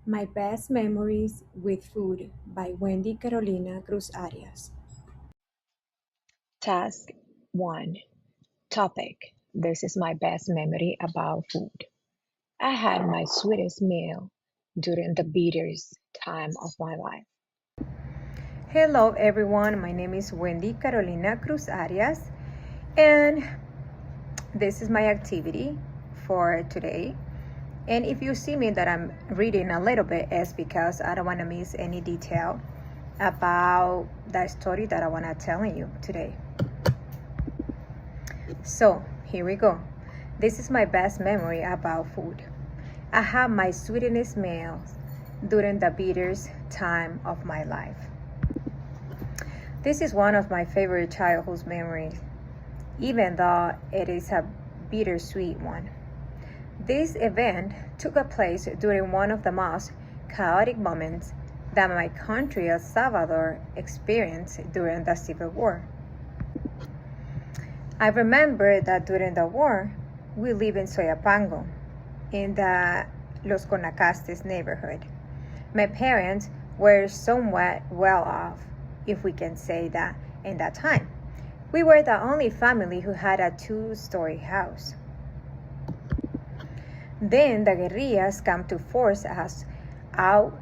My Best Memories with Food by Wendy Carolina Cruz Arias. Task 1. Topic. This is my best memory about food. I had my sweetest meal during the bitterest time of my life. Hello everyone, my name is Wendy Carolina Cruz Arias, and this is my activity for today. And if you see me that I'm reading a little bit, it's because I don't want to miss any detail about that story that I want to tell you today. So here we go. This is my best memory about food. I had my sweetest meals during the bitterest time of my life. This is one of my favorite childhood memories, even though it is a bittersweet one. This event took place during one of the most chaotic moments that my country, El Salvador, experienced during the Civil War. I remember that during the war, we lived in Soyapango, in the Los Conacastes neighborhood. My parents were somewhat well off, if we can say that, in that time. We were the only family who had a two-story house. Then the guerrillas came to force us out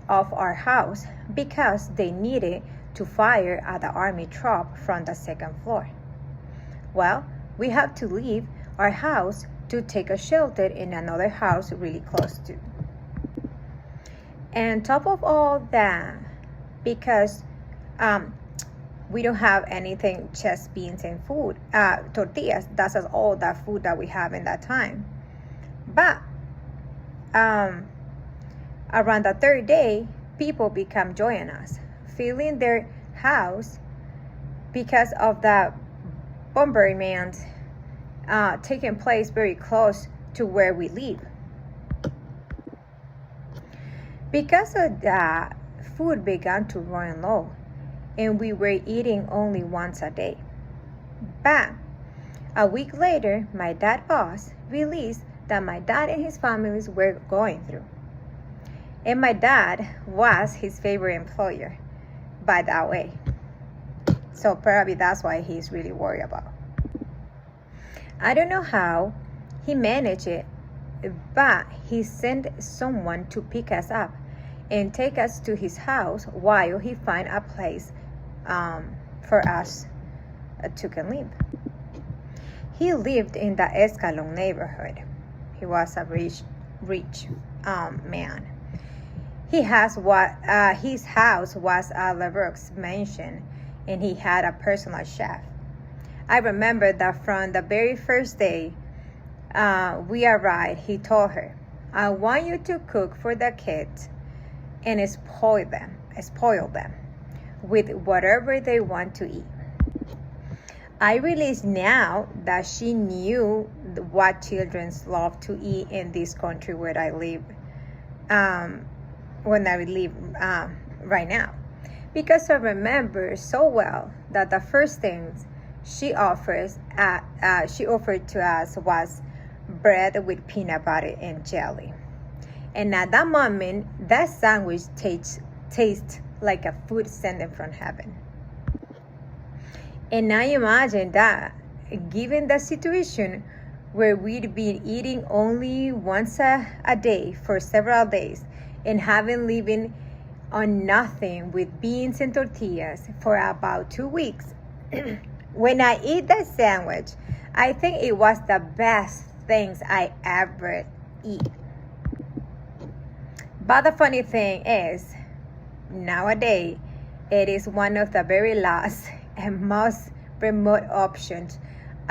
of our house because they needed to fire at the army troop from the second floor. Well, we had to leave our house to take a shelter in another house really close to. And top of all that, because we don't have anything, just beans and food, tortillas. That's all the food that we have in that time. But around the third day, people become joining us, filling their house because of the bombardment taking place very close to where we live. Because of that, food began to run low, and we were eating only once a day. But a week later, my dad boss released that my dad and his families were going through. And my dad was his favorite employer, by that way. So probably that's why he's really worried about. I don't know how he managed it, but he sent someone to pick us up and take us to his house while he find a place for us to can live. He lived in the Escalon neighborhood. He was a rich man. He has what his house was a Leroux mansion, and he had a personal chef. I remember that from the very first day we arrived, he told her, "I want you to cook for the kids and spoil them with whatever they want to eat." I realize now that she knew what children love to eat in this country where I live, when I live right now, because I remember so well that the first things she offered to us was bread with peanut butter and jelly. And at that moment, that sandwich tastes like a food sent from heaven. And I imagine that, given the situation where we'd been eating only once a day for several days and having living on nothing with beans and tortillas for about 2 weeks, when I eat that sandwich, I think it was the best things I ever eat. But the funny thing is, nowadays, it is one of the very last and most remote options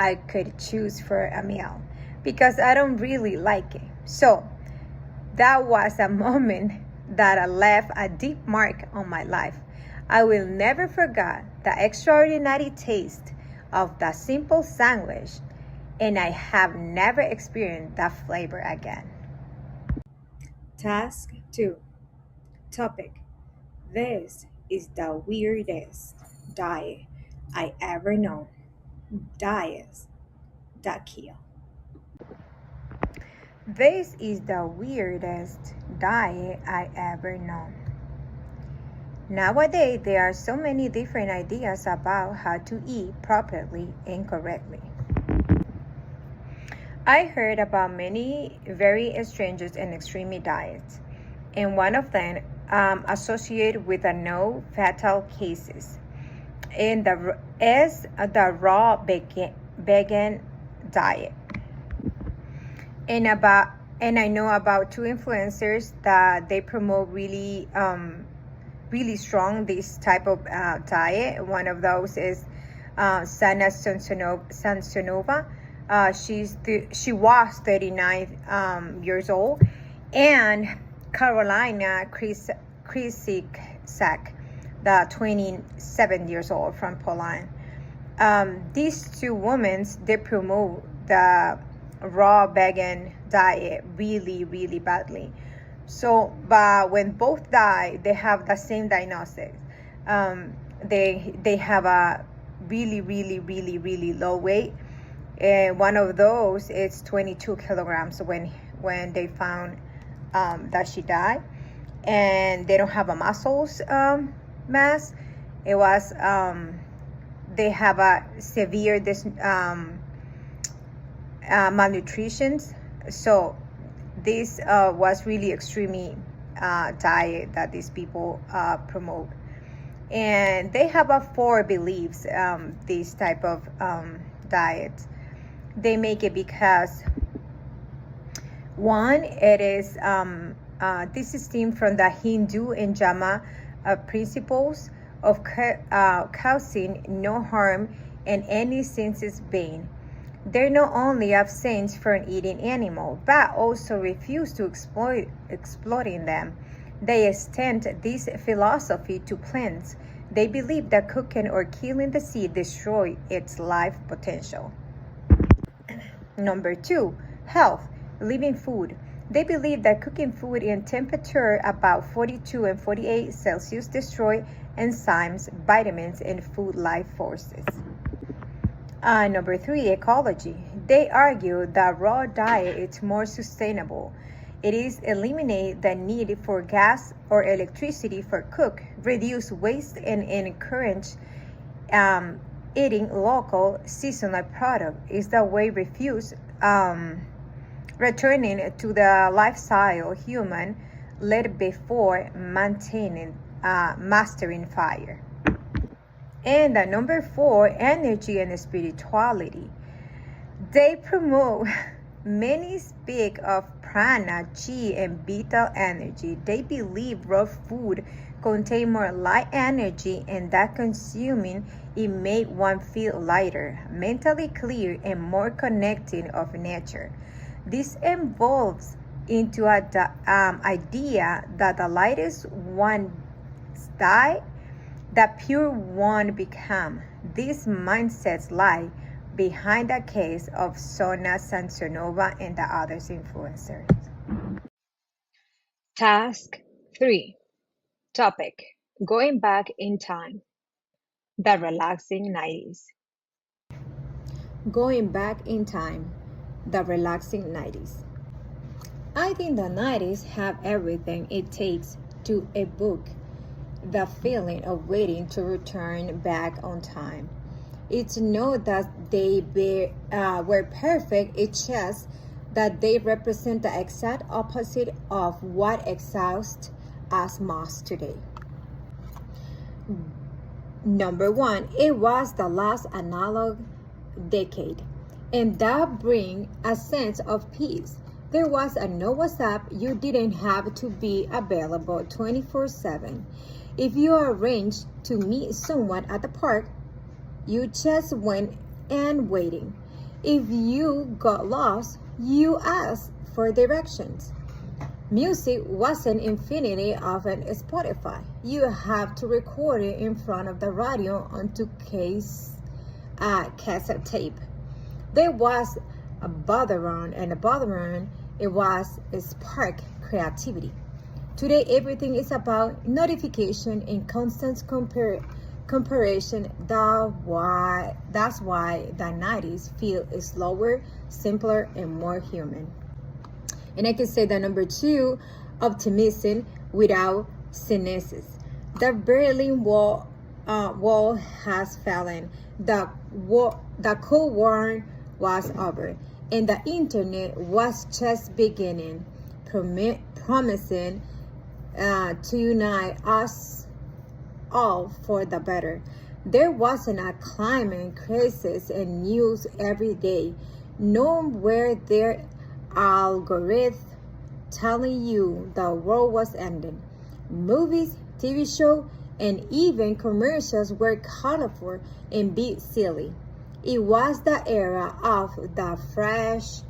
I could choose for a meal because I don't really like it. So that was a moment that left a deep mark on my life. I will never forget the extraordinary taste of the simple sandwich, and I have never experienced that flavor again. Task 2. Topic. This is the weirdest diet I ever known. Diets that kill. This is the weirdest diet I ever known. Nowadays, there are so many different ideas about how to eat properly and correctly. I heard about many very strange and extreme diets, and one of them associated with a no fatal cases, and is the raw vegan diet. And I know about two influencers that they promote really strong this type of diet. One of those is Sana Sansonova. She was 39 years old, and Carolina Krysik, the 27 years old from Poland. These two women, they promote the raw vegan diet really badly. So, but when both die, they have the same diagnosis. They have a really low weight, and one of those is 22 kilograms when they found that she died, and they don't have a muscles mass. It was they have a severe malnutrition. So this was really extreme diet that these people promote, and they have a 4 beliefs. This type of diet, they make it because one, it is this is stemmed from the Hindu and Jama principles of causing no harm in any senses being. They not only abstain from eating animals, but also refuse to exploiting them. They extend this philosophy to plants. They believe that cooking or killing the seed destroys its life potential. Number 2, health, living food. They believe that cooking food in temperature about 42 and 48 Celsius destroy enzymes, vitamins, and food life forces. Number 3, ecology. They argue that raw diet is more sustainable. It is eliminate the need for gas or electricity for cook, reduce waste, and encourage eating local seasonal product. Is the way refuse returning to the lifestyle human led before mastering fire. And number 4, energy and spirituality. They promote, many speak of prana, chi, and vital energy. They believe raw food contain more light energy, and that consuming it make one feel lighter, mentally clear, and more connecting of nature. This involves into the idea that the lightest one die, the pure one become. These mindsets lie behind the case of Sona Sansonova and the others influencers. Task 3. Topic: Going back in time. The relaxing 90s. Going back in time, the relaxing 90s. I think the 90s have everything it takes to evoke the feeling of waiting to return back on time. It's not that they were perfect, it's just that they represent the exact opposite of what exhausts us most today. Number 1, it was the last analog decade, and that brings a sense of peace. There was no WhatsApp. You didn't have to be available 24/7. If you arranged to meet someone at the park, you just went and waiting. If you got lost, you asked for directions. Music wasn't infinity of an Spotify. You have to record it in front of the radio onto cassette tape. There was a bother-on, and a bother-on, it was a spark creativity. Today, everything is about notification and constant comparison. That's why the 90s feel slower, simpler, and more human. And I can say that number 2, optimism without cynicism. The Berlin Wall has fallen. The Cold War was over, and the internet was just beginning, promising to unite us all for the better. There wasn't a climate crisis in news every day. Nowhere there algorithm telling you the world was ending. Movies, TV show, and even commercials were colorful and bit silly. It was the era of the Fresh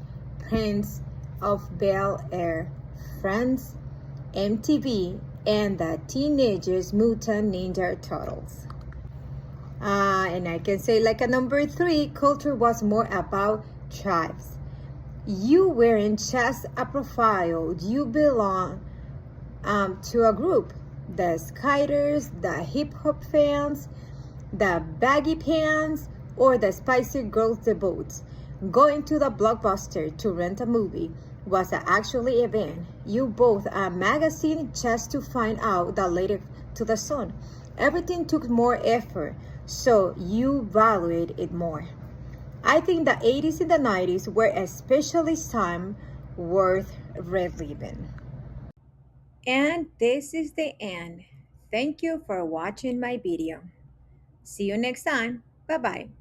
Prince of Bel-Air, Friends, MTV, and the Teenagers Mutant Ninja Turtles. And I can say like a number 3, culture was more about tribes. You weren't just a profile, you belong to a group. The skaters, the hip hop fans, the baggy pants, or the spicy girls devotes. Going to the Blockbuster to rent a movie was an actually event. You bought a magazine just to find out the latest to the sun. Everything took more effort, so you valued it more. I think the 80s and the 90s were especially time worth reliving. And this is the end. Thank you for watching my video. See you next time. Bye-bye.